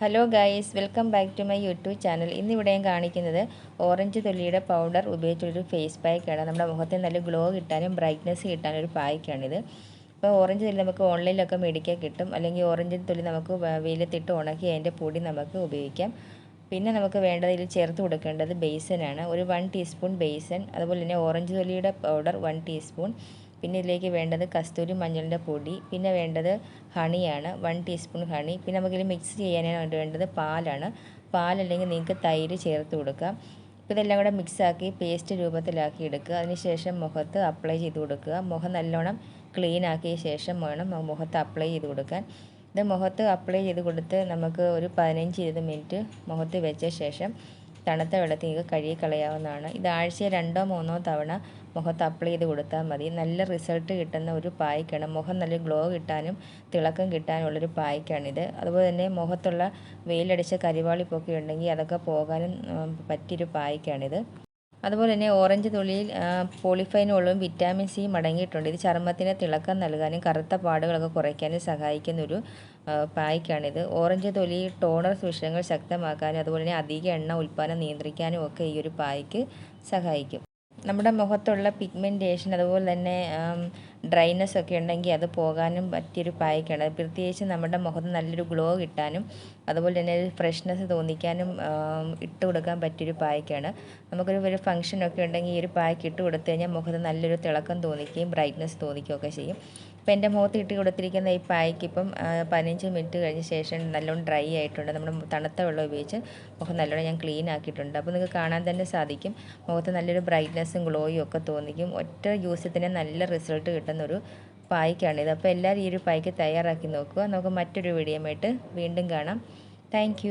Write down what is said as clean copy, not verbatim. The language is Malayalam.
Hello guys, welcome back to my YouTube channel. ഇന്നിവിടെ ഞാൻ കാണിക്കുന്നത് ഓറഞ്ച് തൊലിയുടെ പൗഡർ ഉപയോഗിച്ചൊരു ഫേസ് പാക്കാണ്. നമ്മുടെ മുഖത്തിന് നല്ല ഗ്ലോ കിട്ടാനും ബ്രൈറ്റ്നസ് കിട്ടാനും ഒരു പായ്ക്കാണിത്. അപ്പോൾ ഓറഞ്ച് തൊലി നമുക്ക് ഓൺലൈനിലൊക്കെ മേടിക്കാൻ കിട്ടും, അല്ലെങ്കിൽ ഓറഞ്ച് തൊലി നമുക്ക് വെയിലത്തിട്ട് ഉണക്കി അതിൻ്റെ പൊടി നമുക്ക് ഉപയോഗിക്കാം. പിന്നെ നമുക്ക് വേണ്ടത് ഇതിൽ ചേർത്ത് കൊടുക്കേണ്ടത് ബേസനാണ്. ഒരു 1 ടീസ്പൂൺ ബേസൻ, അതുപോലെ തന്നെ ഓറഞ്ച് തൊലിയുടെ പൗഡർ 1 ടീസ്പൂൺ. പിന്നെ ഇതിലേക്ക് വേണ്ടത് കസ്തൂരി മഞ്ഞളിൻ്റെ പൊടി, പിന്നെ വേണ്ടത് ഹണിയാണ് 1 ടീസ്പൂൺ ഹണി. പിന്നെ നമുക്കിത് മിക്സ് ചെയ്യാനായിട്ട് വേണ്ടത് പാലാണ്. പാലല്ലെങ്കിൽ നിങ്ങൾക്ക് തൈര് ചേർത്ത് കൊടുക്കാം. അപ്പോൾ ഇതെല്ലാം കൂടെ മിക്സാക്കി പേസ്റ്റ് രൂപത്തിലാക്കി എടുക്കുക. അതിനുശേഷം മുഖത്ത് അപ്ലൈ ചെയ്ത് കൊടുക്കുക. മുഖം നല്ലോണം ക്ലീൻ ആക്കിയ ശേഷം വേണം മുഖത്ത് അപ്ലൈ ചെയ്ത് കൊടുക്കാൻ. ഇത് മുഖത്ത് അപ്ലൈ ചെയ്ത് കൊടുത്ത് നമുക്ക് ഒരു 15-20 മിനിറ്റ് മുഖത്ത് വെച്ച ശേഷം തണുത്ത വെള്ളത്തിൽ നിങ്ങൾക്ക് കഴുകി കളയാവുന്നതാണ്. ഇത് ആഴ്ചയിൽ 2-3 തവണ മുഖത്ത് അപ്ലൈ ചെയ്ത് കൊടുത്താൽ മതി. നല്ല റിസൾട്ട് കിട്ടുന്ന ഒരു പായ്ക്കാണ്. മുഖം നല്ല ഗ്ലോ കിട്ടാനും തിളക്കം കിട്ടാനുള്ളൊരു പായ്ക്കാണിത്. അതുപോലെ തന്നെ മുഖത്തുള്ള വെയിലടിച്ച കരിവാളിപ്പൊക്കെ ഉണ്ടെങ്കിൽ അതൊക്കെ പോകാനും പറ്റിയൊരു പായ്ക്കാണിത്. അതുപോലെ തന്നെ ഓറഞ്ച് തൊലിയിൽ പോളിഫൈനോളും വിറ്റാമിൻ സിയും അടങ്ങിയിട്ടുണ്ട്. ഇത് ചർമ്മത്തിന് തിളക്കം നൽകാനും കറുത്ത പാടുകളൊക്കെ കുറയ്ക്കാനും സഹായിക്കുന്നൊരു പായ്ക്കാണിത്. ഓറഞ്ച് തൊലി ടോണർ സുഷിരങ്ങൾ ശക്തമാക്കാനും അതുപോലെ തന്നെ അധിക എണ്ണ ഉൽപ്പാദനം നിയന്ത്രിക്കാനും ഒക്കെ ഈ ഒരു പായ്ക്ക് സഹായിക്കും. നമ്മുടെ മുഖത്തുള്ള പിഗ്മെൻറ്റേഷൻ അതുപോലെ തന്നെ ഡ്രൈനെസ് ഒക്കെ ഉണ്ടെങ്കിൽ അത് പോകാനും പറ്റിയൊരു പായ്ക്കാണ്. പ്രത്യേകിച്ച് നമ്മുടെ മുഖത്ത് നല്ലൊരു ഗ്ലോ കിട്ടാനും അതുപോലെ തന്നെ ഒരു ഫ്രഷ്നെസ് തോന്നിക്കാനും ഇട്ട് കൊടുക്കാൻ പറ്റിയൊരു പായ്ക്കാണ്. നമുക്കൊരു ഫംഗ്ഷനൊക്കെ ഉണ്ടെങ്കിൽ ഈ ഒരു പായ്ക്ക് ഇട്ട് കൊടുത്തു കഴിഞ്ഞാൽ മുഖത്ത് നല്ലൊരു തിളക്കം തോന്നിക്കുകയും ബ്രൈറ്റ്നെസ് തോന്നിക്കുകയൊക്കെ ചെയ്യും. അപ്പോൾ എൻ്റെ മുഖത്ത് ഇട്ട് കൊടുത്തിരിക്കുന്ന ഈ പായ്ക്ക് ഇപ്പം 15 മിനിറ്റ് കഴിഞ്ഞ ശേഷം നല്ലോണം ഡ്രൈ ആയിട്ടുണ്ട്. നമ്മൾ തണുത്ത വെള്ളം ഉപയോഗിച്ച് മുഖം നല്ലോണം ഞാൻ ക്ലീൻ ആക്കിയിട്ടുണ്ട്. അപ്പോൾ നിങ്ങൾക്ക് കാണാൻ തന്നെ സാധിക്കും മുഖത്ത് നല്ലൊരു ബ്രൈറ്റ്നെസ്സും ഗ്ലോയും ഒക്കെ തോന്നിക്കും. ഒറ്റ യൂസിൽ തന്നെ നല്ല റിസൾട്ട് കിട്ടുന്നൊരു പായ്ക്കാണിത്. അപ്പോൾ എല്ലാവരും ഈ ഒരു പായ്ക്ക് തയ്യാറാക്കി നോക്കുക. നമുക്ക് മറ്റൊരു വീഡിയോയുമായിട്ട് വീണ്ടും കാണാം. താങ്ക്